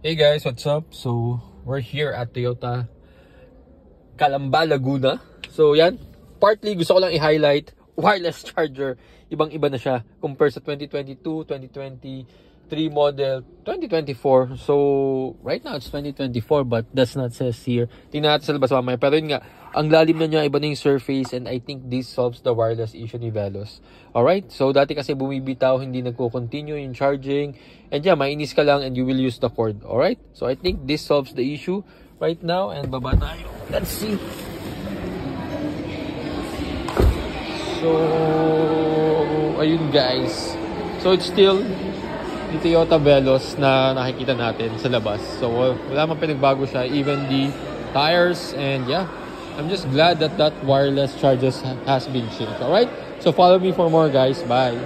Hey guys, what's up? So, we're here at Toyota Calamba, Laguna. So, yan. Partly, gusto ko lang i-highlight wireless charger. Ibang-iba na siya compared sa 2022, 2023 model, 2024. So, right now, it's 2024 but that's not says here. Tingnan natin sa labas mamaya. Pero yun nga, ang lalim na niya, iba na yung surface, and I think this solves the wireless issue ni Veloz. Alright? So, dati kasi bumibitaw, hindi nagko-continue yung charging. And yeah, mainis ka lang and you will use the cord. Alright? So, I think this solves the issue right now. And baba tayo. Let's see. So, ayun guys. So, it's still the Toyota Veloz na nakikita natin sa labas. So, wala man pinagbago siya. Even the tires, and yeah, I'm just glad that wireless charges has been changed. Alright? So, follow me for more guys. Bye!